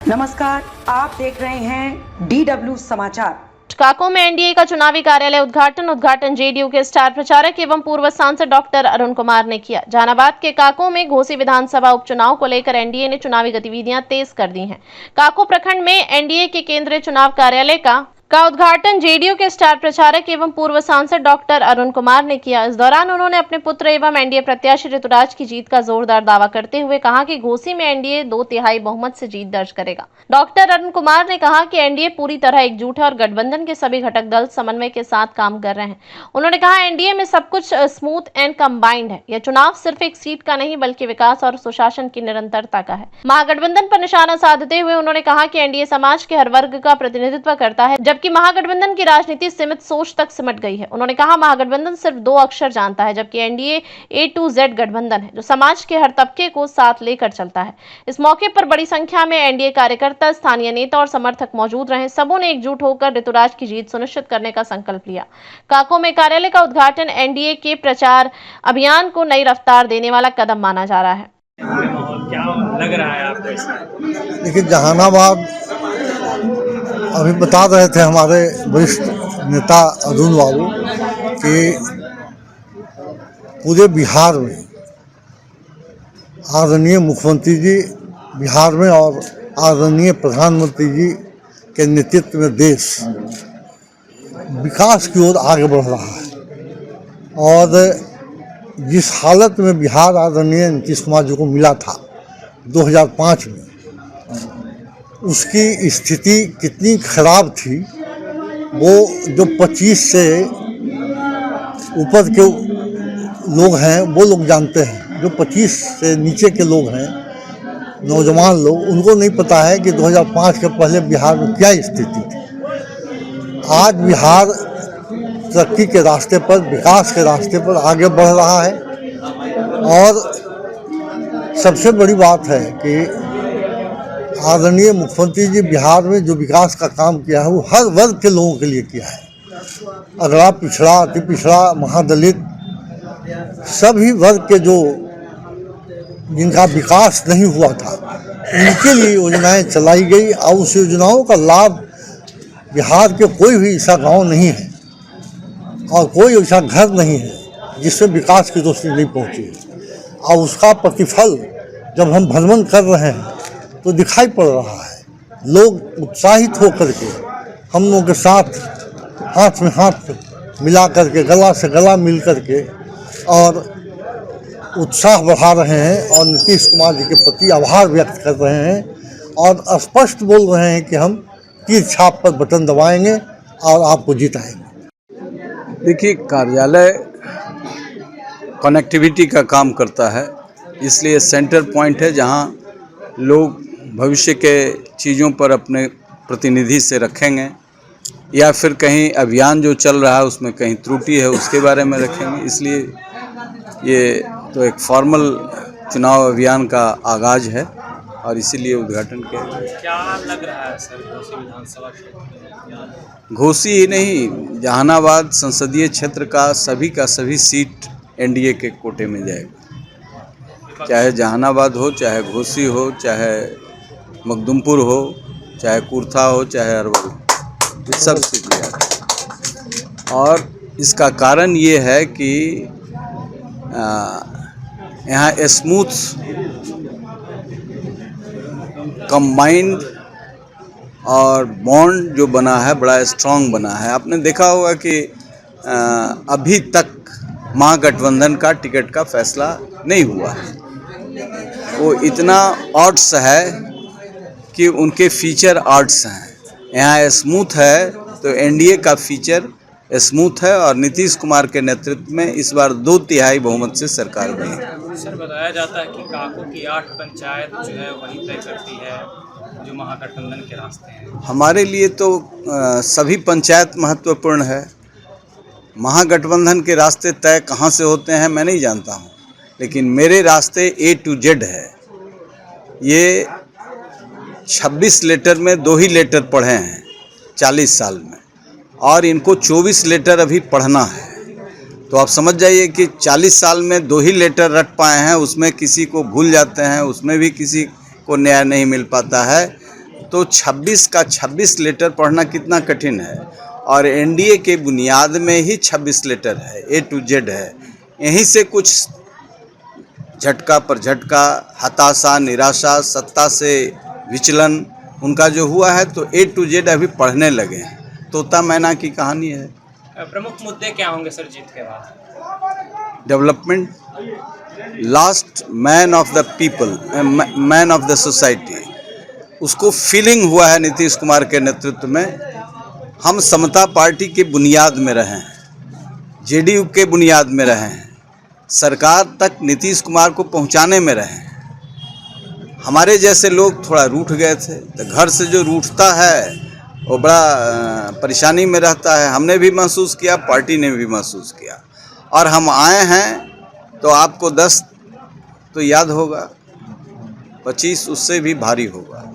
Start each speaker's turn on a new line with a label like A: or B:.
A: नमस्कार, आप देख रहे हैं DW समाचार।
B: काको में एनडीए का चुनावी कार्यालय उद्घाटन जेडीयू के स्टार प्रचारक एवं पूर्व सांसद डॉक्टर अरुण कुमार ने किया। जहानाबाद के काको में घोसी विधानसभा उपचुनाव को लेकर एनडीए ने चुनावी गतिविधियां तेज कर दी हैं। काको प्रखंड में एनडीए के केंद्रीय चुनाव कार्यालय का उद्घाटन जेडीयू के स्टार प्रचारक एवं पूर्व सांसद डॉक्टर अरुण कुमार ने किया। इस दौरान उन्होंने अपने पुत्र एवं एनडीए प्रत्याशी ऋतुराज की जीत का जोरदार दावा करते हुए कहा कि घोसी में एनडीए 2/3 बहुमत से जीत दर्ज करेगा। डॉक्टर अरुण कुमार ने कहा कि एनडीए पूरी तरह एकजुट है और गठबंधन के सभी घटक दल समन्वय के साथ काम कर रहे हैं। उन्होंने कहा एनडीए में सब कुछ स्मूथ एंड कंबाइंड है। यह चुनाव सिर्फ एक सीट का नहीं बल्कि विकास और सुशासन की निरंतरता का है। महागठबंधन पर निशाना साधते हुए उन्होंने कहा कि एनडीए समाज के हर वर्ग का प्रतिनिधित्व करता है, जबकि महागठबंधन की राजनीति सीमित सोच तक सिमट गई है। उन्होंने कहा महागठबंधन सिर्फ 2 अक्षर जानता है, जबकि एनडीए A to Z गठबंधन है जो समाज के हर तबके को साथ लेकर चलता है। इस मौके पर बड़ी संख्या में एनडीए कार्यकर्ता, स्थानीय नेता और समर्थक मौजूद रहे। सबों ने एकजुट होकर ऋतुराज की जीत सुनिश्चित करने का संकल्प लिया। काको में कार्यालय का उद्घाटन एनडीए के प्रचार अभियान को नई रफ्तार देने वाला कदम माना जा रहा है।
C: क्या लग रहा है आपको इसमें?
D: देखिए, जहानाबाद अभी बता रहे थे हमारे वरिष्ठ नेता अरुण बाबू कि पूरे बिहार में आदरणीय मुख्यमंत्री जी बिहार में और आदरणीय प्रधानमंत्री जी के नेतृत्व में देश विकास की ओर आगे बढ़ रहा है। और जिस हालत में बिहार आदरणीय नीतीश कुमार जी को मिला था 2005 में, उसकी स्थिति कितनी खराब थी वो जो 25 से ऊपर के लोग हैं वो लोग जानते हैं। जो 25 से नीचे के लोग हैं, नौजवान लोग, उनको नहीं पता है कि 2005 के पहले बिहार में क्या स्थिति थी। आज बिहार तरक्की के रास्ते पर, विकास के रास्ते पर आगे बढ़ रहा है। और सबसे बड़ी बात है कि आदरणीय मुख्यमंत्री जी बिहार में जो विकास का काम किया है वो हर वर्ग के लोगों के लिए किया है। अगड़ा, पिछड़ा, अति पिछड़ा, महादलित, सभी वर्ग के जो जिनका विकास नहीं हुआ था उनके लिए योजनाएं चलाई गई। और उस योजनाओं का लाभ बिहार के कोई भी ऐसा गांव नहीं है और कोई ऐसा घर नहीं है जिसमें विकास की रोशनी नहीं पहुंची है। और उसका प्रतिफल जब हम भ्रमण कर रहे हैं तो दिखाई पड़ रहा है। लोग उत्साहित होकर के हम लोगों के साथ हाथ में हाथ मिला करके, गला से गला मिल करके और उत्साह बढ़ा रहे हैं और नीतीश कुमार जी के प्रति आभार व्यक्त कर रहे हैं और स्पष्ट बोल रहे हैं कि हम तीर छाप पर बटन दबाएंगे और आपको जिताएंगे।
E: देखिए, कार्यालय कनेक्टिविटी का काम करता है, इसलिए सेंटर पॉइंट है जहां लोग भविष्य के चीज़ों पर अपने प्रतिनिधि से रखेंगे या फिर कहीं अभियान जो चल रहा है उसमें कहीं त्रुटि है उसके बारे में रखेंगे। इसलिए ये तो एक फॉर्मल चुनाव अभियान का आगाज़ है और इसीलिए उद्घाटन किया।
C: क्या लग रहा है सर घोसी विधानसभा क्षेत्र?
E: घोसी ही नहीं, जहानाबाद संसदीय क्षेत्र का सभी सीट एनडीए के कोटे में जाएगा। चाहे जहानाबाद हो, चाहे घोसी हो, चाहे मखदुमपुर हो, चाहे कुर्था हो, चाहे अरवल, ये सब सीट जाएगा। और इसका कारण ये है कि यहाँ स्मूथ कंबाइंड और बॉन्ड जो बना है बड़ा स्ट्रांग बना है। आपने देखा होगा कि अभी तक महागठबंधन का टिकट का फैसला नहीं हुआ है। वो इतना ऑड्स है कि उनके फीचर ऑड्स हैं। यहाँ स्मूथ है तो एनडीए का फीचर स्मूथ है और नीतीश कुमार के नेतृत्व में इस बार 2/3 बहुमत से सरकार बनी।
C: सर, बताया जाता है कि काको की 8 पंचायत जो है वही तय करती है जो महागठबंधन के रास्ते हैं।
E: हमारे लिए तो सभी पंचायत महत्वपूर्ण है। महागठबंधन के रास्ते तय कहाँ से होते हैं मैं नहीं जानता हूँ, लेकिन मेरे रास्ते A to Z है। ये 26 लेटर में 2 ही लेटर पढ़े हैं 40 साल में, और इनको 24 लेटर अभी पढ़ना है। तो आप समझ जाइए कि 40 साल में 2 ही लेटर रट पाए हैं, उसमें किसी को भूल जाते हैं, उसमें भी किसी को न्याय नहीं मिल पाता है। तो 26 का 26 लेटर पढ़ना कितना कठिन है। और एनडीए के बुनियाद में ही 26 लेटर है, A to Z है। यहीं से कुछ झटका पर झटका, हताशा, निराशा, सत्ता से विचलन उनका जो हुआ है, तो A to Z अभी पढ़ने लगे हैं। तोता मैना की कहानी है।
C: प्रमुख मुद्दे क्या होंगे सर जीत के बाद?
E: Development, last man of the people, man of the society, उसको फीलिंग हुआ है नीतीश कुमार के नेतृत्व में। हम समता पार्टी के बुनियाद में रहे हैं, जेडीयू के बुनियाद में रहे हैं, सरकार तक नीतीश कुमार को पहुंचाने में रहे हैं। हमारे जैसे लोग थोड़ा रूठ गए थे, तो घर से जो रूठता है वो बड़ा परेशानी में रहता है। हमने भी महसूस किया, पार्टी ने भी महसूस किया, और हम आए हैं तो आपको 10 तो याद होगा, 25 उससे भी भारी होगा।